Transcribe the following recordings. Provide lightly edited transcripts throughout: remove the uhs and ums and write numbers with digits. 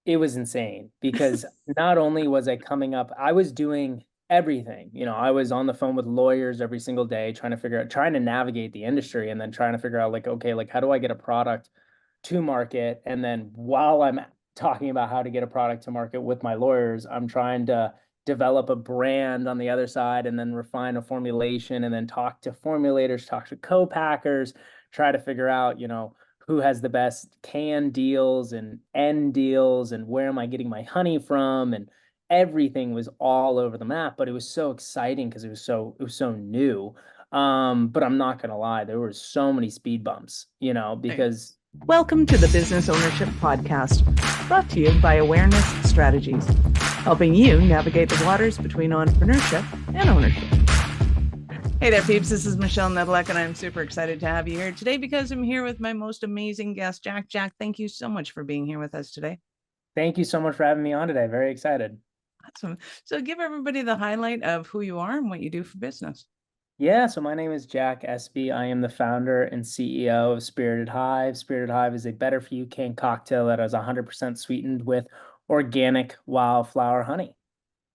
It was insane because not only was I coming up, I was doing everything. I was on the phone with lawyers every single day trying to figure out, trying to navigate the industry and then trying to figure out like, okay, like how do I get a product to market? And then while I'm talking about how to get a product to market with my lawyers, I'm trying to develop a brand on the other side and then refine a formulation and then talk to formulators, talk to co-packers, try to figure out, who has the best can deals and end deals and where am I getting my honey from, and everything was all over the map, but it was so exciting because it was so new. But I'm not gonna lie, there were so many speed bumps, because Welcome to the Business Ownership Podcast, brought to you by Awareness Strategies, helping you navigate the waters between entrepreneurship and ownership. Hey there, peeps. This is Michelle Nedelec, and I'm super excited to have you here today because I'm here with my most amazing guest, Jack. Jack, thank you so much for being here with us today. thank you so much for having me on today. Very excited. Awesome. So give everybody the highlight of who you are and what you do for business. Yeah, so my name is Jack Espy. I am the founder and CEO of Spirited Hive. Spirited Hive is a better for you canned cocktail that is 100% sweetened with organic wildflower honey.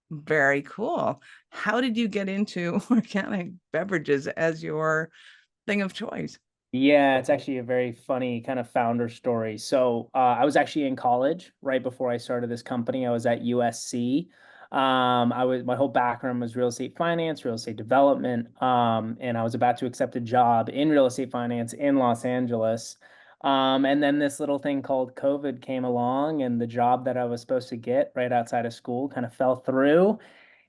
Very cool. How did you get into organic beverages as your thing of choice? Yeah, it's actually a very funny kind of founder story. So I was actually in college right before I started this company. I was at USC. My whole background was real estate finance, real estate development, and I was about to accept a job in real estate finance in Los Angeles. And then this little thing called COVID came along, and the job that I was supposed to get right outside of school kind of fell through.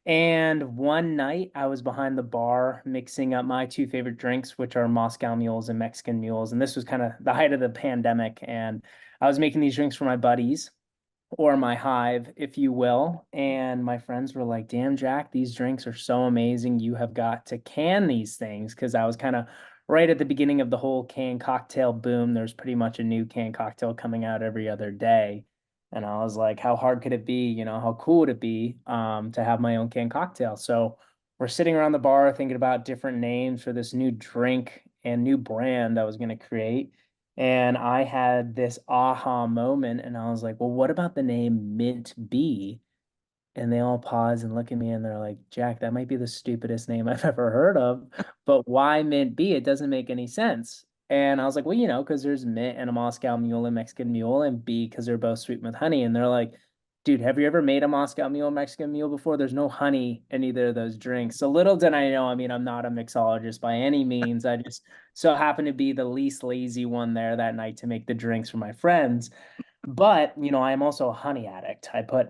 And one night I was behind the bar mixing up my two favorite drinks, which are Moscow mules and Mexican mules. And this was kind of the height of the pandemic. And I was making these drinks for my buddies, or my hive, if you will. And my friends were like, damn, Jack, these drinks are so amazing. You have got to can these things. Cause I was kind of right at the beginning of the whole canned cocktail boom. There's pretty much a new canned cocktail coming out every other day. And I was like, how hard could it be? How cool would it be to have my own canned cocktail? So we're sitting around the bar thinking about different names for this new drink and new brand I was going to create. And I had this aha moment and I was like, well, what about the name Mint Bee? And they all pause and look at me and they're like, Jack, that might be the stupidest name I've ever heard of, but why Mint Bee? It doesn't make any sense. And I was like, well, because there's mint and a Moscow mule and Mexican mule, and bee because they're both sweet with honey. And they're like, dude, have you ever made a Moscow mule, Mexican mule before? There's no honey in either of those drinks. So little did I know, I mean, I'm not a mixologist by any means. I just so happened to be the least lazy one there that night to make the drinks for my friends. But, I am also a honey addict. I put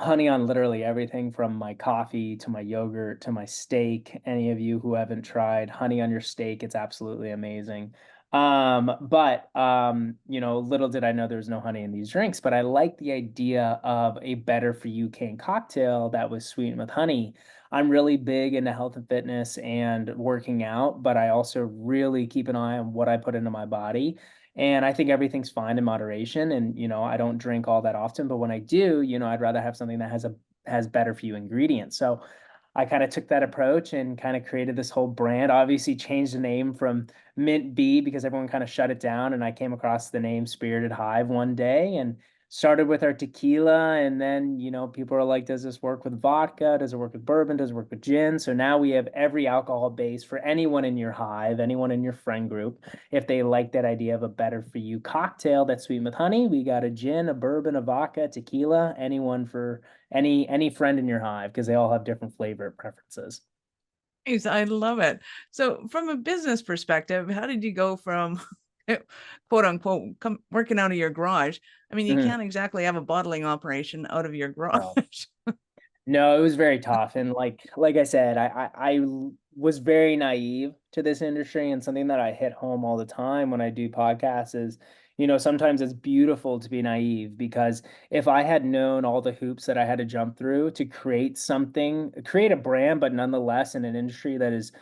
honey on literally everything from my coffee to my yogurt to my steak. Any of you who haven't tried honey on your steak, it's absolutely amazing. But little did I know there was no honey in these drinks, but I like the idea of a better for you cane cocktail that was sweetened with honey. I'm really big into health and fitness and working out, but I also really keep an eye on what I put into my body. And I think everything's fine in moderation. And, I don't drink all that often, but when I do, I'd rather have something that has better for you ingredients. So I kind of took that approach and kind of created this whole brand. Obviously changed the name from Mint Bee because everyone kind of shut it down. And I came across the name Spirited Hive one day and started with our tequila. And then, people are like, does this work with vodka? Does it work with bourbon? Does it work with gin? So now we have every alcohol base for anyone in your hive, anyone in your friend group. If they like that idea of a better for you cocktail that's sweetened with honey, we got a gin, a bourbon, a vodka, tequila, anyone for any friend in your hive because they all have different flavor preferences. Nice, I love it. So, from a business perspective, how did you go from quote unquote working out of your garage? I mean, you Mhm. can't exactly have a bottling operation out of your No. garage. No, it was very tough. And like I said, I was very naive to this industry, and something that I hit home all the time when I do podcasts is, sometimes it's beautiful to be naive because if I had known all the hoops that I had to jump through to create something, create a brand, but nonetheless in an industry that is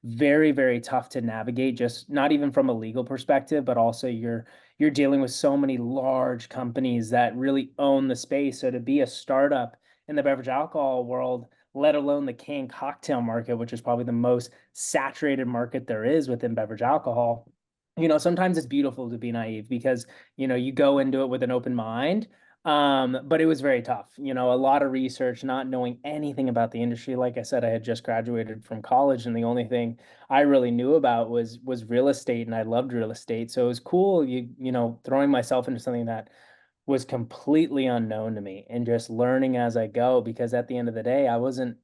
very, very tough to navigate, just not even from a legal perspective, but also you're dealing with so many large companies that really own the space. So to be a startup in the beverage alcohol world, let alone the canned cocktail market, which is probably the most saturated market there is within beverage alcohol. Sometimes it's beautiful to be naive because, you go into it with an open mind. But it was very tough, a lot of research, not knowing anything about the industry. Like I said, I had just graduated from college, and the only thing I really knew about was real estate, and I loved real estate. So it was cool, throwing myself into something that was completely unknown to me and just learning as I go, because at the end of the day, I wasn't,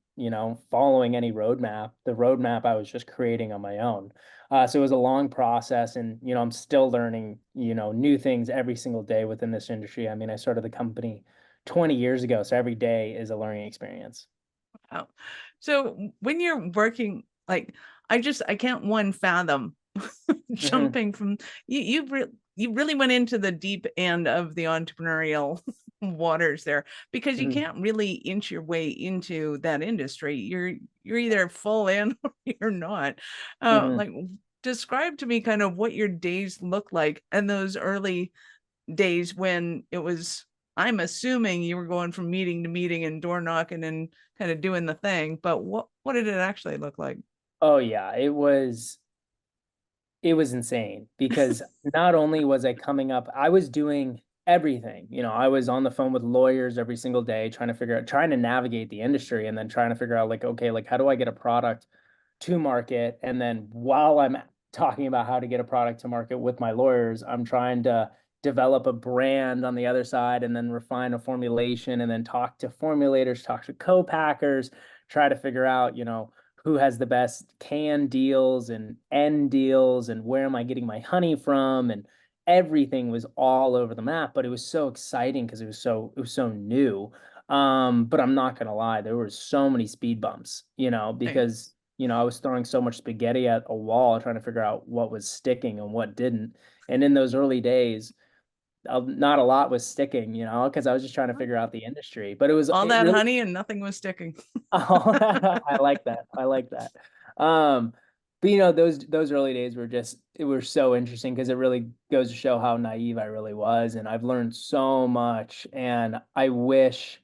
following any roadmap. The roadmap I was just creating on my own. So it was a long process, and I'm still learning, new things every single day within this industry. I mean, I started the company 20 years ago, so every day is a learning experience. Oh. So when you're working, like, I can't one fathom Hmm. jumping from you really went into the deep end of the entrepreneurial waters there, because you Hmm. can't really inch your way into that industry. You're either full in or you're not. Hmm. Like, describe to me kind of what your days look like and those early days when it was, I'm assuming you were going from meeting to meeting and door knocking and kind of doing the thing, but what did it actually look like? Oh yeah, it was insane, because not only was I coming up, I was doing everything. I was on the phone with lawyers every single day trying to figure out, trying to navigate the industry, and then trying to figure out, like, okay, like, how do I get a product to market? And then while I'm talking about how to get a product to market with my lawyers, I'm trying to develop a brand on the other side, and then refine a formulation, and then talk to formulators, talk to co-packers, try to figure out, who has the best can deals and end deals, and where am I getting my honey from, and everything was all over the map. But it was so exciting because it was so new. But I'm not gonna lie, there were so many speed bumps, Right. because I was throwing so much spaghetti at a wall trying to figure out what was sticking and what didn't. And in those early days, not a lot was sticking, because I was just trying to figure out the industry. But All it that really. honey and nothing was sticking. Oh, I like that. I like that. Um, but those early days were so interesting, because it really goes to show how naive I really was, and I've learned so much. And I wish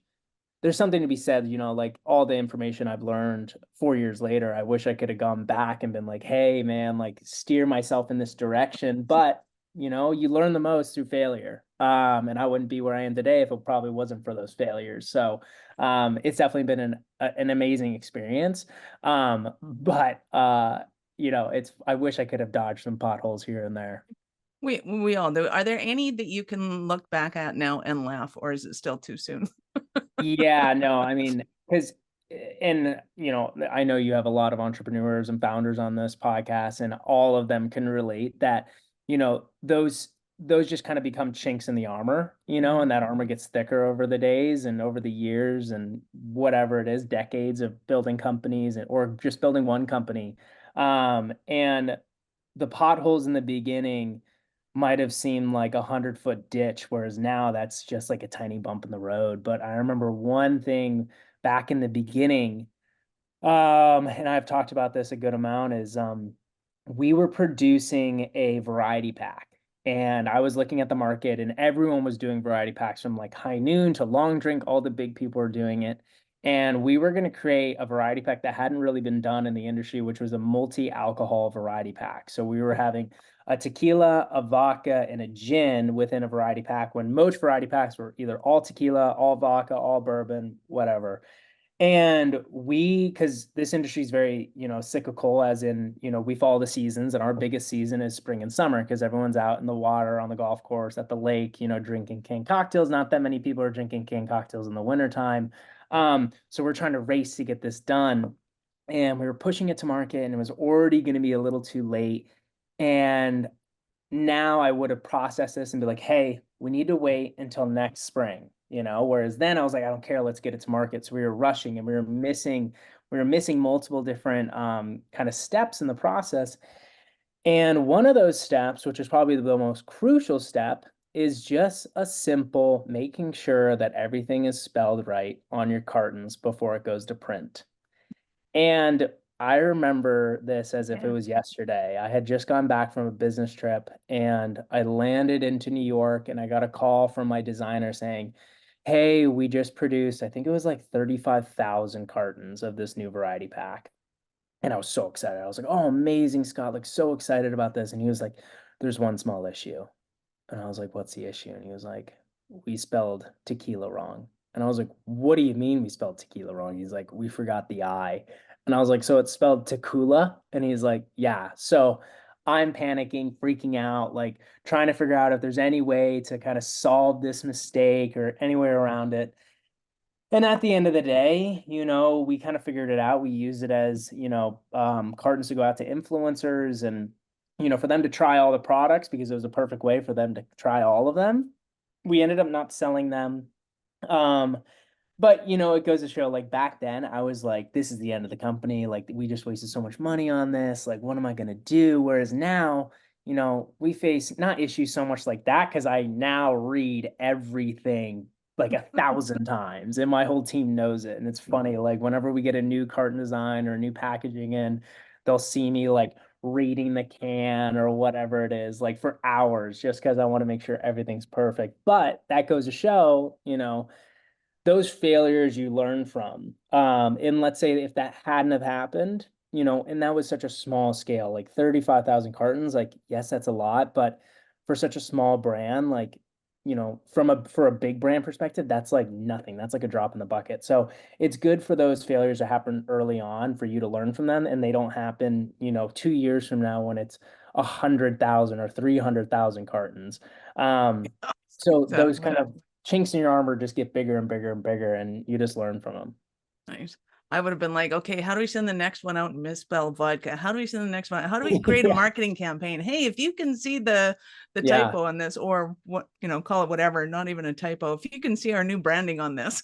there's something to be said, like, all the information I've learned 4 years later, I wish I could have gone back and been like, hey, man, like, steer myself in this direction. But, you learn the most through failure. And I wouldn't be where I am today if it probably wasn't for those failures. So, it's definitely been an amazing experience. But I wish I could have dodged some potholes here and there. We all do. Are there any that you can look back at now and laugh, or is it still too soon? Yeah, no, I mean, because, and I know you have a lot of entrepreneurs and founders on this podcast, and all of them can relate that, those just kind of become chinks in the armor, Mhm. and that armor gets thicker over the days and over the years and whatever it is, decades of building companies, or just building one company. And the potholes in the beginning might have seemed like 100-foot ditch, whereas now that's just like a tiny bump in the road. But I remember one thing back in the beginning, and I've talked about this a good amount, is we were producing a variety pack. And I was looking at the market, and everyone was doing variety packs, from like high noon to long drink. All the big people were doing it. And we were going to create a variety pack that hadn't really been done in the industry, which was a multi-alcohol variety pack. So we were having a tequila, a vodka, and a gin within a variety pack, when most variety packs were either all tequila, all vodka, all bourbon, whatever. And because this industry is very, cyclical, as in, we follow the seasons, and our biggest season is spring and summer, because everyone's out in the water, on the golf course, at the lake, drinking canned cocktails. Not that many people are drinking canned cocktails in the wintertime. So we're trying to race to get this done. And we were pushing it to market, and it was already going to be a little too late. And now I would have processed this and be like, hey, we need to wait until next spring, whereas then I was like, I don't care, let's get it to market. So we were rushing, and we were missing multiple different kind of steps in the process. And one of those steps, which is probably the most crucial step, is just a simple making sure that everything is spelled right on your cartons before it goes to print. And I remember this as if it Yeah. was yesterday. I had just gone back from a business trip, and I landed into New York, and I got a call from my designer saying, hey, we just produced, I think it was like 35,000 cartons of this new variety pack. And I was so excited. I was like, oh, amazing, Scott, like, so excited about this. And he was like, there's one small issue. And I was like, what's the issue? And he was like, we spelled tequila wrong. And I was like, what do you mean we spelled tequila wrong? He's like, we forgot the I. And I was like, so it's spelled tequila? And he's like, yeah. So I'm panicking, freaking out, like trying to figure out if there's any way to kind of solve this mistake or any way around it. And at the end of the day, we kind of figured it out. We used it as, cartons to go out to influencers and, for them to try all the products because it was a perfect way for them to try all of them. We ended up not selling them. Um, but it goes to show like back then I was like, this is the end of the company. Like we just wasted so much money on this. Like, what am I gonna do? Whereas now, we face not issues so much like that because I now read everything like 1,000 times and my whole team knows it. And it's funny, like whenever we get a new carton design or a new packaging in, they'll see me like reading the can or whatever it is, like for hours, just because I want to make sure everything's perfect. But that goes to show, those failures you learn from. And let's say if that hadn't have happened, and that was such a small scale, like 35,000 cartons, like, yes, that's a lot, but for such a small brand, like, for a big brand perspective, that's like nothing. That's like a drop in the bucket. So it's good for those failures to happen early on for you to learn from them, and they don't happen, 2 years from now when it's 100,000 or 300,000 cartons. Um, so those Exactly. kind of chinks in your armor just get bigger and bigger and bigger, and you just learn from them. Nice. I would have been like, okay, how do we send the next one out and misspell vodka? How do we send the next one? How do we create a Yeah. marketing campaign? Hey, if you can see the Yeah. typo on this, or what, call it whatever, not even a typo. If you can see our new branding on this,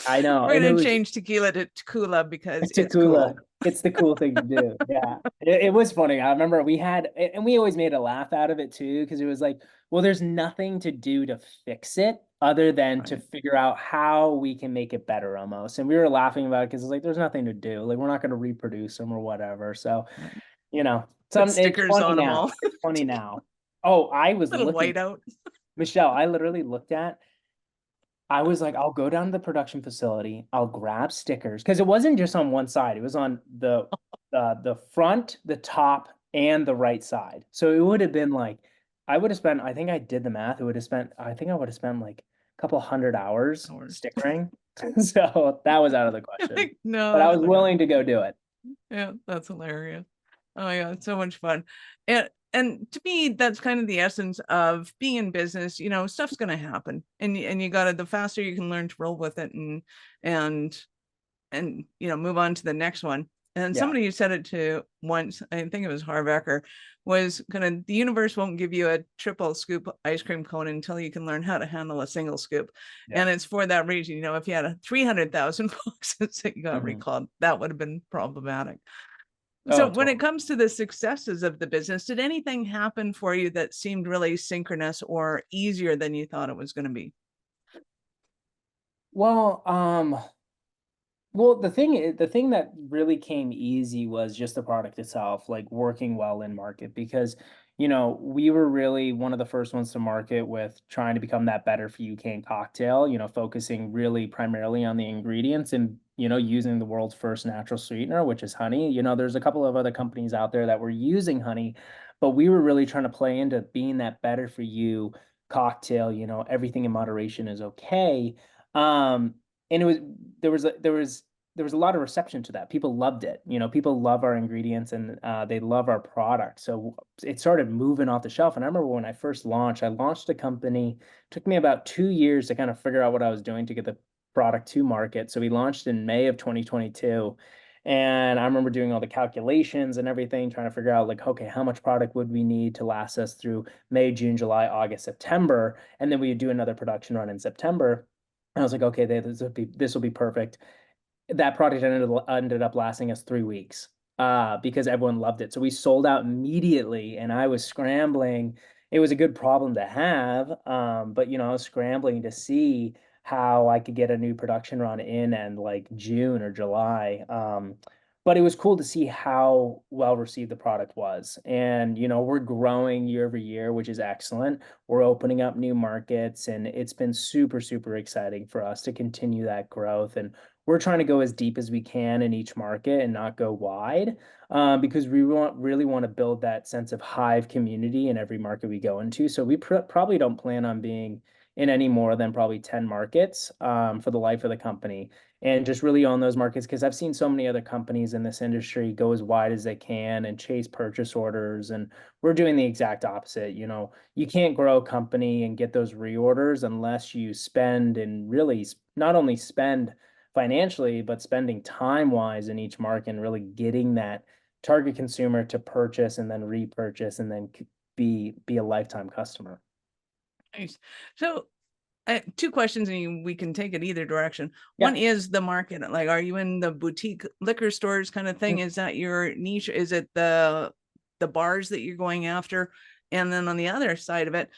I know. we're And it gonna was change tequila to tequila because it's Takula. cool. It's the cool thing to do. Yeah. It was funny. I remember and we always made a laugh out of it too, because it was like, well, there's nothing to do to fix it other than to Right. figure out how we can make it better almost. And we were laughing about it because it's like, there's nothing to do. Like, we're not going to reproduce them or whatever. So, Right. Put it's stickers funny on them now. all. It's funny now. Oh, I was Little looking, whiteout. Michelle, I literally looked at I was like, I'll go down to the production facility. I'll grab stickers because it wasn't just on one side. It was on the front, the top, and the right side. So it would have been like I would have spent. I think I did the math. It would have spent. I think I would have spent like a couple hundred hours Hours. stickering. So that was out of the question. Like, no, But I that's was funny. willing to go do it. Yeah, that's hilarious. Oh my God, it's so much fun. And to me, that's kind of the essence of being in business. Stuff's gonna happen. And you gotta, the faster you can learn to roll with it and move on to the next one. And Yeah. somebody who said it to once, I think it was Harbecker, was kind of the universe won't give you a triple scoop ice cream cone until you can learn how to handle a single scoop. Yeah. And it's for that reason. If you had a 300,000 boxes that you got Mhm. recalled, that would have been problematic. So Oh, when it totally. comes to the successes of the business, did anything happen for you that seemed really synchronous or easier than you thought it was going to be? Well, well, the thing that really came easy was just the product itself, like working well in market because, we were really one of the first ones to market with trying to become that better for you cane cocktail, focusing really primarily on the ingredients and, using the world's first natural sweetener, which is honey. There's a couple of other companies out there that were using honey, but we were really trying to play into being that better for you cocktail, everything in moderation is okay. Um, and it was there was a lot of reception to that. People loved it. People love our ingredients and they love our product. So it started moving off the shelf. And I remember when I launched a company. It took me about 2 years to kind of figure out what I was doing to get the product to market. So we launched in May of 2022. And I remember doing all the calculations and everything, trying to figure out like, okay, how much product would we need to last us through May, June, July, August, September, and then we would do another production run in September. And I was like, okay, this will be perfect. That product ended up lasting us 3 weeks because everyone loved it. So we sold out immediately, and I was scrambling. It was a good problem to have, but I was scrambling to see how I could get a new production run in and like June or July. But it was cool to see how well received the product was. And we're growing year over year, which is excellent. We're opening up new markets, and it's been super, super exciting for us to continue that growth. And we're trying to go as deep as we can in each market and not go wide because we really want to build that sense of hive community in every market we go into. So we probably don't plan on being, in any more than probably 10 markets for the life of the company, and just really own those markets, because I've seen so many other companies in this industry go as wide as they can and chase purchase orders. And we're doing the exact opposite. You can't grow a company and get those reorders unless you spend, and really not only spend financially, but spending time wise in each market and really getting that target consumer to purchase and then repurchase and then be a lifetime customer. Nice. So two questions, and we can take it either direction. Yeah. One is the market. Like, are you in the boutique liquor stores kind of thing? Mm. Is that your niche? Is it the bars that you're going after? And then on the other side of it,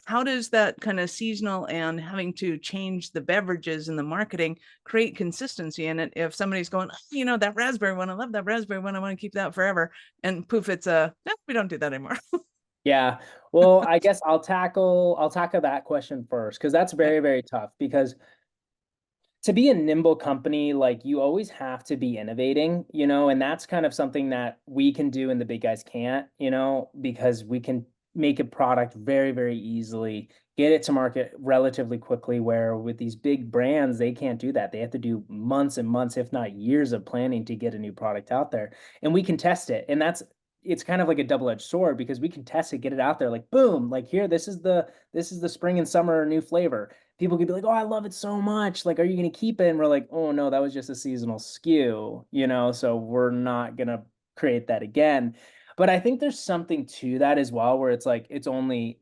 how does that kind of seasonal and having to change the beverages and the marketing create consistency in it? If somebody's going, that raspberry one, I love that raspberry one, I want to keep that forever, and poof, it's no, we don't do that anymore. Yeah. Well, I guess I'll tackle that question first, because that's very, very tough. Because to be a nimble company, like, you always have to be innovating, and that's kind of something that we can do and the big guys can't, because we can make a product very, very easily, get it to market relatively quickly, where with these big brands, they can't do that. They have to do months and months, if not years, of planning to get a new product out there. And we can test it. And it's kind of like a double-edged sword, because we can test it, get it out there, like, boom, like, here, this is the spring and summer new flavor. People could be like, "Oh, I love it so much. Like, are you going to keep it?" And we're like, "Oh, no, that was just a seasonal SKU, so we're not going to create that again." But I think there's something to that as well, where it's like, it's only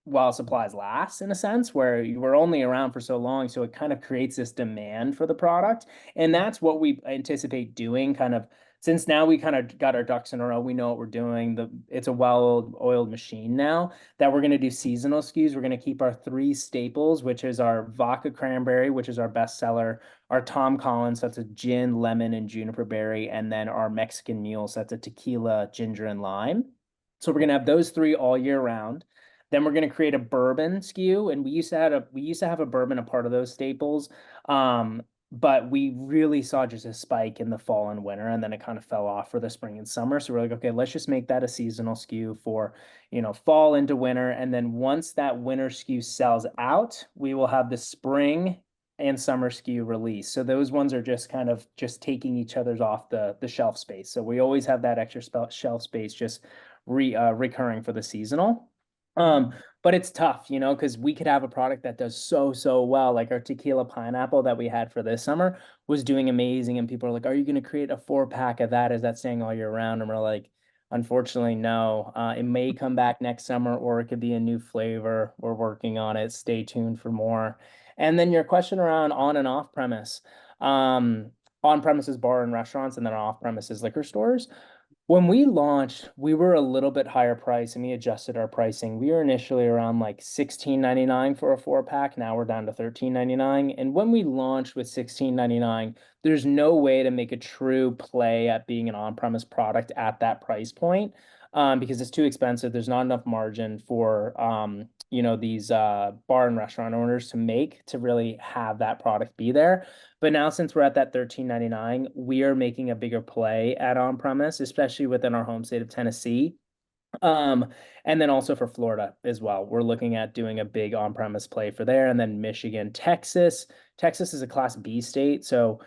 while supplies last, in a sense, where you were only around for so long. So it kind of creates this demand for the product. And that's what we anticipate doing, kind of, since now we kind of got our ducks in a row. We know what we're doing. It's a well-oiled machine now, that we're going to do seasonal SKUs. We're going to keep our three staples, which is our vodka cranberry, which is our best seller, our Tom Collins, that's a gin, lemon, and juniper berry, and then our Mexican mule, so that's a tequila, ginger, and lime. So we're going to have those three all year round. Then we're going to create a bourbon SKU, and we used to have a bourbon, a part of those staples. But we really saw just a spike in the fall and winter, and then it kind of fell off for the spring and summer. So we're like, okay, let's just make that a seasonal SKU for, fall into winter. And then once that winter SKU sells out, we will have the spring and summer SKU release. So those ones are just kind of just taking each other's off the shelf space. So we always have that extra shelf space just recurring for the seasonal. Um, but it's tough, because we could have a product that does so well, like our tequila pineapple that we had for this summer was doing amazing, and people are like, "Are you going to create a 4-pack of that? Is that staying all year round?" And we're like, "Unfortunately, no. It may come back next summer, or it could be a new flavor. We're working on it. Stay tuned for more." And then your question around on and off premise, on premises bar and restaurants, and then off premises liquor stores. When we launched, we were a little bit higher price, and we adjusted our pricing. We were initially around like $16.99 for a 4-pack. Now we're down to $13.99. And when we launched with $16.99, there's no way to make a true play at being an on-premise product at that price point, because it's too expensive. There's not enough margin for these bar and restaurant owners to really have that product be there. But now, since we're at that $13.99, we are making a bigger play at on-premise, especially within our home state of Tennessee. Um, and then also for Florida as well. We're looking at doing a big on-premise play for there. And then Michigan, Texas. Texas is a Class B state. So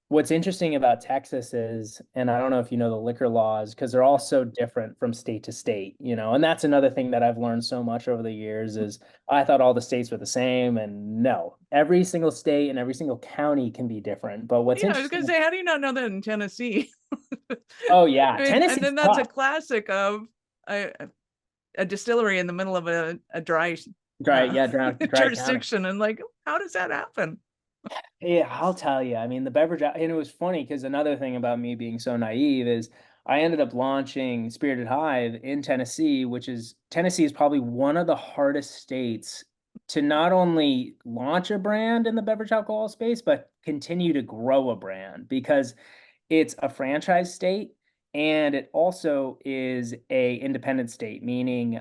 what's interesting about Texas is, and I don't know if you know the liquor laws, because they're all so different from state to state, and that's another thing that I've learned so much over the years is I thought all the states were the same, and no, every single state and every single county can be different. But what's Yeah, I was going to interesting, say, how do you not know that in Tennessee? oh yeah, I mean, and Tennessee's then that's a tough. classic of a distillery in the middle of a dry Dry, yeah, dry county. jurisdiction, and like, how does that happen? Yeah, I'll tell you. I mean, the beverage, and it was funny because another thing about me being so naive is I ended up launching Spirited Hive in Tennessee, Tennessee is probably one of the hardest states to not only launch a brand in the beverage alcohol space, but continue to grow a brand, because it's a franchise state, and it also is a independent state, meaning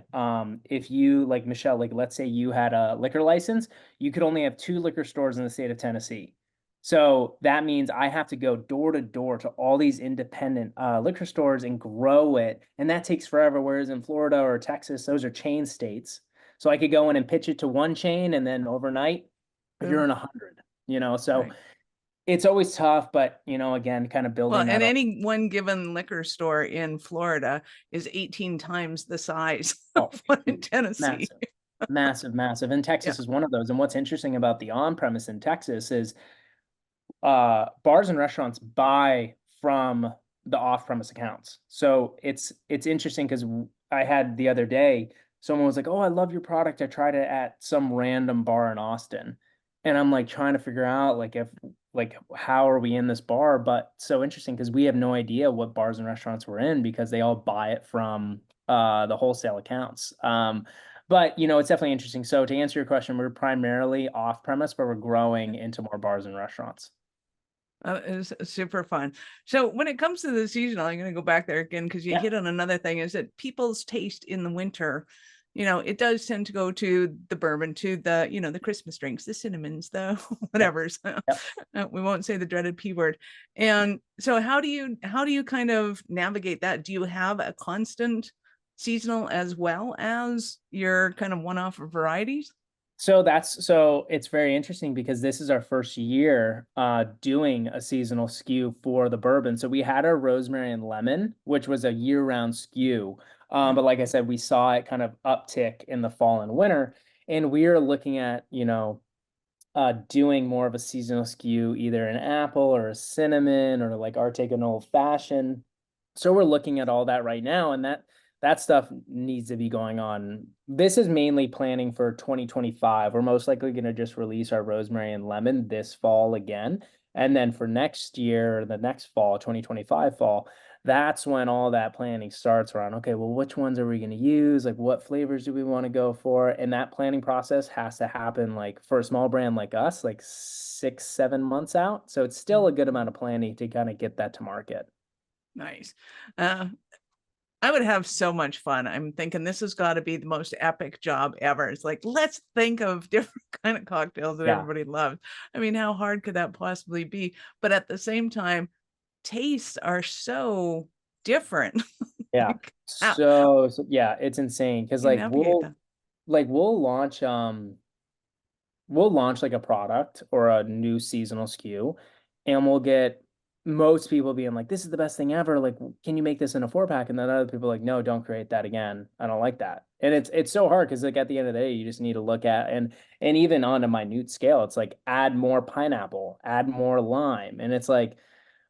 if you, like Michelle, like, let's say you had a liquor license, you could only have 2 liquor stores in the state of Tennessee. So that means I have to go door to door to all these independent liquor stores and grow it, and that takes forever. Whereas in Florida or Texas, those are chain states. So I could go in and pitch it to one chain, and then overnight you're Boom. in 100, so Right. it's always tough, but again, kind of Well, building and that up. any one given liquor store in Florida is 18 times the size Oh, of one in huge, Tennessee. massive, massive, massive. And Yeah. Texas is one of those. And what's interesting about the on-premise in Texas is bars and restaurants buy from the off-premise accounts. So it's interesting because I had the other day, someone was like, "Oh, I love your product. I tried it at some random bar in Austin." And I'm like trying to figure out like how are we in this bar? But so interesting because we have no idea what bars and restaurants we're in because they all buy it from the wholesale accounts. But it's definitely interesting. So to answer your question, we're primarily off-premise, but we're growing into more bars and restaurants. It's super fun. So when it comes to the seasonal, I'm going to go back there again because you Yeah. hit on another thing is that people's taste in the winter, it does tend to go to the bourbon, to the Christmas drinks, the cinnamons, the Yep. whatever's. Yep. We won't say the dreaded P word. And so how do you kind of navigate that? Do you have a constant seasonal as well as your kind of one-off varieties? So it's very interesting because this is our first year doing a seasonal SKU for the bourbon. So we had our rosemary and lemon, which was a year-round SKU. Yeah. But like I said, we saw it kind of uptick in the fall and winter. And we are looking at, doing more of a seasonal SKU, either an apple or a cinnamon or like our take an old fashioned. So we're looking at all that right now, and that stuff needs to be going on. This is mainly planning for 2025. We're most likely going to just release our rosemary and lemon this fall again. And then for next year, the next fall, 2025 fall, that's when all that planning starts around, okay, well, which ones are we going to use? Like, what flavors do we want to go for? And that planning process has to happen, like, for a small brand like us, like 6, 7 months out. So it's still a good amount of planning to kind of get that to market. Nice. Uh, I would have so much fun. I'm thinking this has got to be the most epic job ever. It's like, let's think of different kind of cocktails that Yeah. everybody loves. I mean, how hard could that possibly be? But at the same time, tastes are so different. Yeah. Like, how So yeah, it's insane because you navigate that? we'll launch like a product or a new seasonal SKU, and we'll get most people being like, "This is the best thing ever. Like, can you make this in a 4 pack?" And then other people are like, "No, don't create that again. I don't like that." And it's so hard because like at the end of the day, you just need to look at and even on a minute scale, it's like add more pineapple, add more lime, and it's like,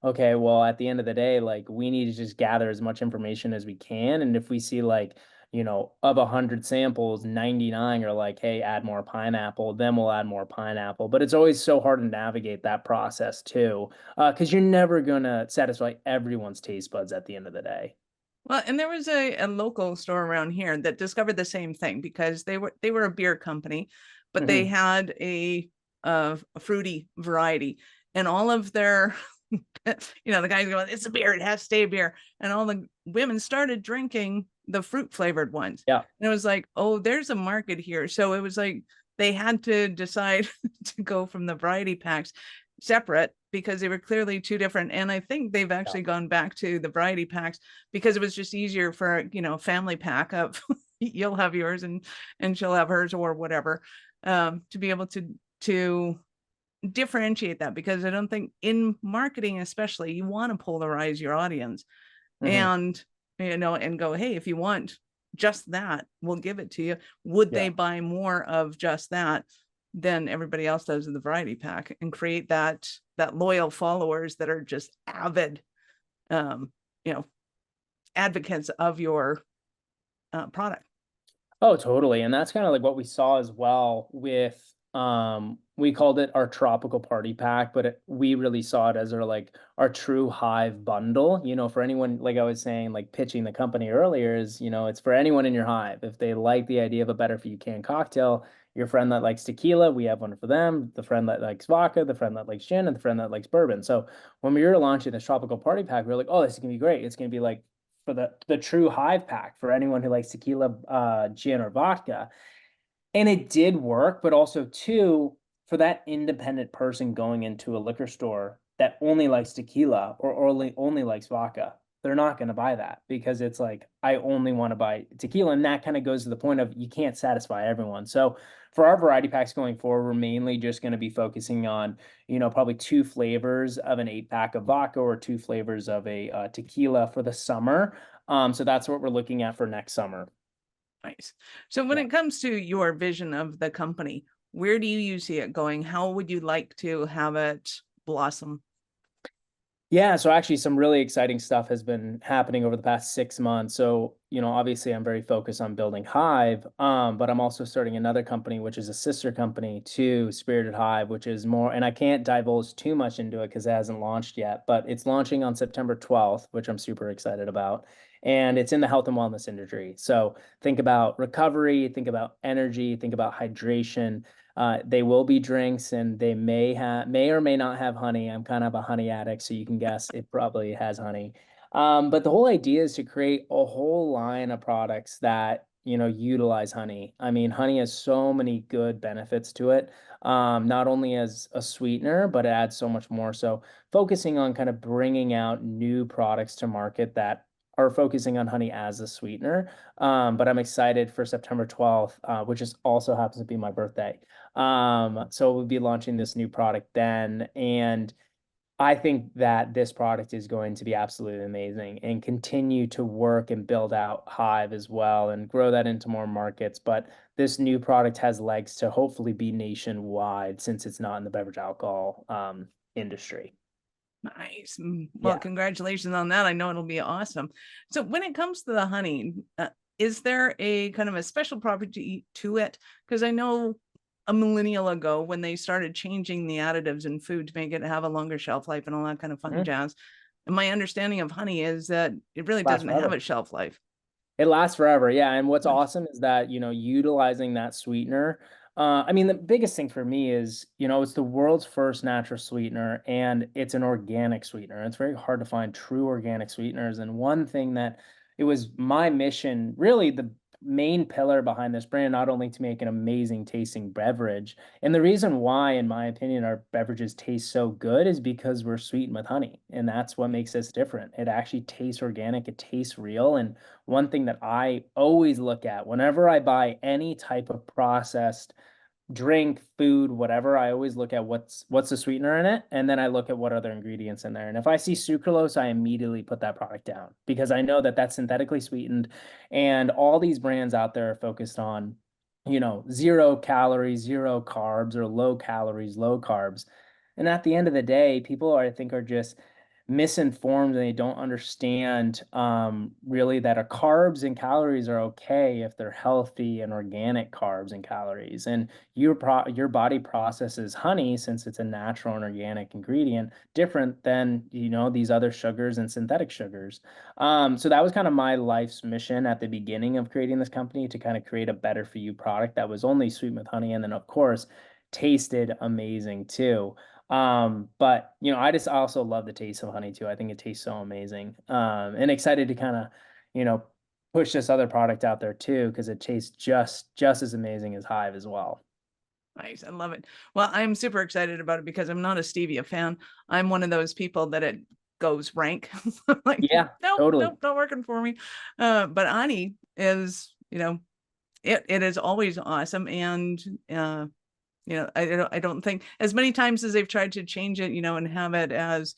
okay, well, at the end of the day, like we need to just gather as much information as we can. And if we see like, of 100 samples, 99 are like, hey, add more pineapple, then we'll add more pineapple. But it's always so hard to navigate that process too, because you're never gonna satisfy everyone's taste buds at the end of the day. Well, and there was a local store around here that discovered the same thing because they were a beer company, but they Hmm. had a fruity variety, and all of their the guys going, it's a beer, it has to stay a beer, and all the women started drinking the fruit flavored ones, Yeah. and it was like, oh, there's a market here. So it was like they had to decide to go from the variety packs separate because they were clearly two different. And I think they've Yeah. actually gone back to the variety packs because it was just easier for family pack of you'll have yours and she'll have hers or whatever, to be able to differentiate that, because I don't think in marketing especially you want to polarize your audience Hmm. and and go, hey, if you want just that, we'll give it to you. Would they Yeah. buy more of just that than everybody else does in the variety pack, and create that loyal followers that are just avid um you know advocates of your product. Oh, totally. And that's kind of like what we saw as well with we called it our tropical party pack, but we really saw it as our true hive bundle. For anyone, like I was saying, like pitching the company earlier is, it's for anyone in your hive. If they like the idea of a better for you canned cocktail, your friend that likes tequila, we have one for them, the friend that likes vodka, the friend that likes gin, and the friend that likes bourbon. So when we were launching this tropical party pack, we were like, oh, this is gonna be great. It's gonna be like for the true hive pack for anyone who likes tequila, gin, or vodka. And it did work, but also too, for that independent person going into a liquor store that only likes tequila or only likes vodka. they're not going to buy that because it's like, I only want to buy tequila. And that kind of goes to the point of you can't satisfy everyone. So for our variety packs going forward, we're mainly just going to be focusing on, probably 2 flavors of an 8 pack of vodka or 2 flavors of a tequila for the summer. So that's what we're looking at for next summer. Nice. So when Yeah. it comes to your vision of the company, where do you see it going? How would you like to have it blossom? Yeah, so actually some really exciting stuff has been happening over the past 6 months. So, obviously I'm very focused on building Hive, but I'm also starting another company, which is a sister company to Spirited Hive, which is more, and I can't divulge too much into it because it hasn't launched yet, but it's launching on September 12th, which I'm super excited about. And it's in the health and wellness industry. So think about recovery, think about energy, think about hydration. They will be drinks, and they may or may not have honey. I'm kind of a honey addict, so you can guess it probably has honey. But the whole idea is to create a whole line of products that utilize honey. I mean, honey has so many good benefits to it, not only as a sweetener, but it adds so much more. So focusing on kind of bringing out new products to market that are focusing on honey as a sweetener. But I'm excited for September 12th, which is also happens to be my birthday. So we'll be launching this new product then. And I think that this product is going to be absolutely amazing and continue to work and build out Hive as well and grow that into more markets. But this new product has legs to hopefully be nationwide since it's not in the beverage alcohol industry. Nice. Well, Yeah. congratulations on that. I know it'll be awesome. So when it comes to the honey, is there a kind of a special property to it? Because I know a millennial ago when they started changing the additives in food to make it have a longer shelf life and all that kind of fun jazz. And my understanding of honey is that it really Lasts doesn't have forever. a shelf life. It lasts forever, yeah. And what's Nice. awesome is that, utilizing that sweetener. I mean, the biggest thing for me is, it's the world's first natural sweetener and it's an organic sweetener. It's very hard to find true organic sweeteners. And one thing that it was my mission, really the main pillar behind this brand, not only to make an amazing tasting beverage. And the reason why, in my opinion, our beverages taste so good is because we're sweetened with honey. And that's what makes us different. It actually tastes organic, it tastes real. And one thing that I always look at whenever I buy any type of processed drink, food, whatever, I always look at what's the sweetener in it, and then I look at what other ingredients in there. And if I see sucralose, I immediately put that product down because I know that that's synthetically sweetened, and all these brands out there are focused on, 0 calories, 0 carbs, or low calories, low carbs. And at the end of the day, people I think are just misinformed and they don't understand really that our carbs and calories are okay if they're healthy and organic carbs and calories. And your body processes honey since it's a natural and organic ingredient different than these other sugars and synthetic sugars. So that was kind of my life's mission at the beginning of creating this company, to kind of create a better for you product that was only sweet with honey and then of course tasted amazing too. But I just also love the taste of honey too. I think it tastes so amazing. And excited to kind of, push this other product out there too, because it tastes just as amazing as Hive as well. Nice. I love it. Well, I'm super excited about it because I'm not a stevia fan. I'm one of those people that it goes rank. Like, Yeah, nope, totally. nope, not working for me. But honey is, it is always awesome. And I don't think as many times as they've tried to change it, and have it as,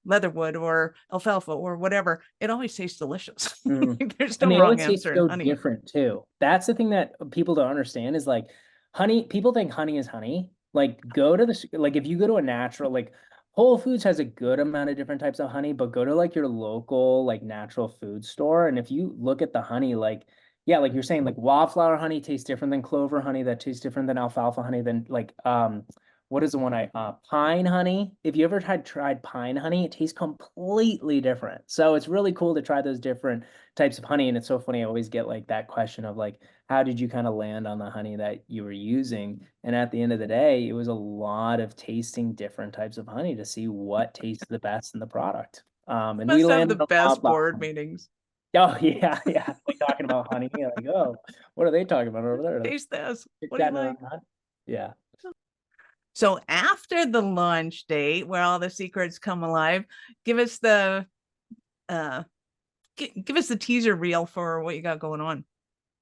leatherwood or alfalfa or whatever, it always tastes delicious. Mhm. There's And no they wrong always taste answer in so honey. different too. That's the thing that people don't understand is like honey, people think honey is honey. Like go to like if you go to a natural, like Whole Foods has a good amount of different types of honey, but go to like your local like natural food store and if you look at the honey, like yeah, like you're saying, like wildflower honey tastes different than clover honey, that tastes different than alfalfa honey, than like what is the one I pine honey? If you ever tried pine honey, it tastes completely different. So it's really cool to try those different types of honey. And it's so funny, I always get like that question of like, how did you kind of land on the honey that you were using? And at the end of the day, it was a lot of tasting different types of honey to see what tastes the best in the product. And we Must have the landed on best wildflower board honey. meetings. Oh yeah, yeah. Like talking about honey. Like, oh, what are they talking about over there? Like Taste this. What do you chatting around like? honey. Yeah. So after the launch date where all the secrets come alive, give us the give us the teaser reel for what you got going on.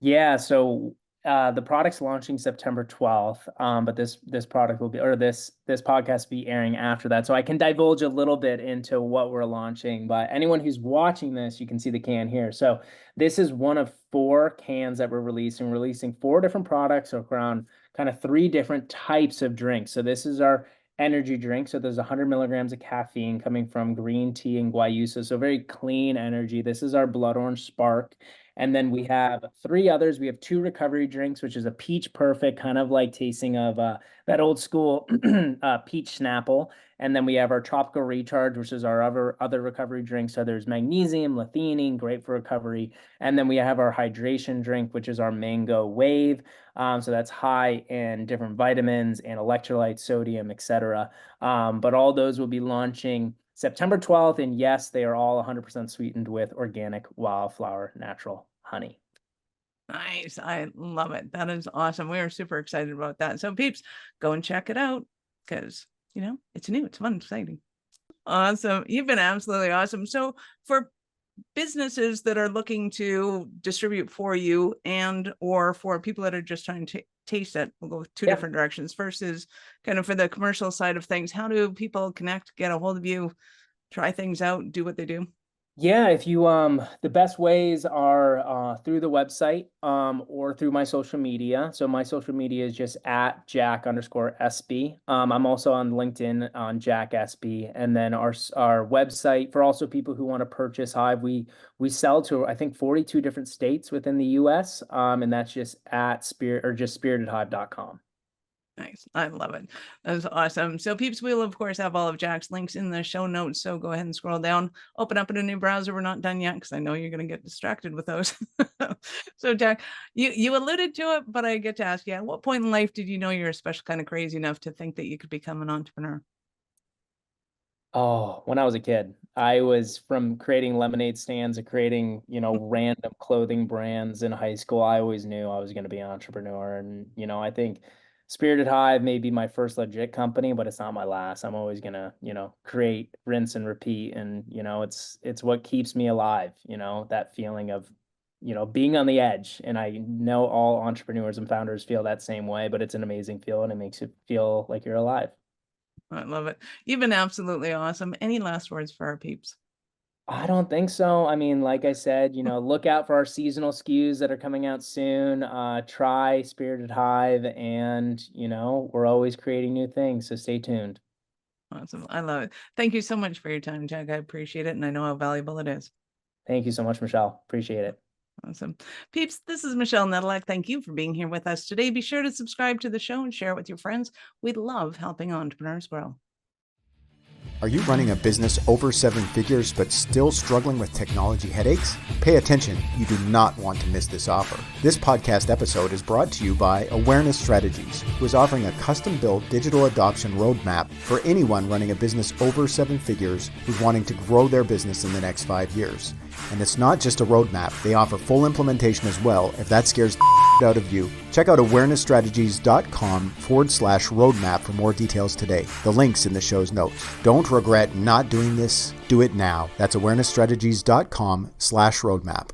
Yeah, so the product's launching September 12th, but this product will be, or this podcast will be airing after that. So I can divulge a little bit into what we're launching, but anyone who's watching this, you can see the can here. So this is one of 4 cans that we're releasing. We're releasing 4 different products around kind of 3 different types of drinks. So this is our energy drink. So there's 100 milligrams of caffeine coming from green tea and guayusa. So very clean energy. This is our blood orange spark. And then we have 3 others. We have 2 recovery drinks, which is a peach perfect, kind of like tasting of that old school peach Snapple. And then we have our tropical recharge, which is our other recovery drink. So there's magnesium, L-theanine, great for recovery. And then we have our hydration drink, which is our mango wave. So that's high in different vitamins and electrolytes, sodium, etc. But all those will be launching September 12th. And yes, they are all 100% sweetened with organic wildflower natural honey. Nice. I love it. That is awesome. We are super excited about that. So peeps, go and check it out because, it's new, it's fun, exciting. Awesome. You've been absolutely awesome. So for businesses that are looking to distribute for you and or for people that are just trying to taste it, we'll go 2 different directions. First is kind of for the commercial side of things. How do people connect, get a hold of you, try things out, do what they do? Yeah, if you the best ways are through the website or through my social media. So my social media is just at Jack_Espy. I'm also on LinkedIn on Jack Espy, and then our website for also people who want to purchase Hive. We sell to I think 42 different states within the US, and that's just at spiritedhive.com. Nice. I love it. That's awesome. So peeps, we'll of course have all of Jack's links in the show notes. So go ahead and scroll down, open up in a new browser. We're not done yet because I know you're going to get distracted with those. So Jack, you alluded to it, but I get to ask you, at what point in life did you know you're a special kind of crazy enough to think that you could become an entrepreneur? Oh, when I was a kid, I was from creating lemonade stands to creating, random clothing brands in high school. I always knew I was going to be an entrepreneur. And, I think Spirited Hive may be my first legit company, but it's not my last. I'm always going to, create, rinse and repeat. And, it's what keeps me alive, that feeling of, being on the edge. And I know all entrepreneurs and founders feel that same way, but it's an amazing feeling. It makes you feel like you're alive. I love it. You've been absolutely awesome. Any last words for our peeps? I don't think so. I mean, like I said, look out for our seasonal SKUs that are coming out soon. Try Spirited Hive, and we're always creating new things, so stay tuned. Awesome. I love it. Thank you so much for your time, Jack. I appreciate it, and I know how valuable it is. Thank you so much, Michelle. Appreciate it. Awesome. Peeps, this is Michelle Nedelec. Thank you for being here with us today. Be sure to subscribe to the show and share it with your friends. We love helping entrepreneurs grow. Are you running a business over 7 figures but still struggling with technology headaches? Pay attention, you do not want to miss this offer. This podcast episode is brought to you by Awareness Strategies, who is offering a custom-built digital adoption roadmap for anyone running a business over 7 figures who's wanting to grow their business in the next 5 years. And it's not just a roadmap, they offer full implementation as well if that scares the out of you. Check out awarenessstrategies.com/roadmap for more details today. The link's in the show's notes. Don't regret not doing this. Do it now. That's awarenessstrategies.com/roadmap.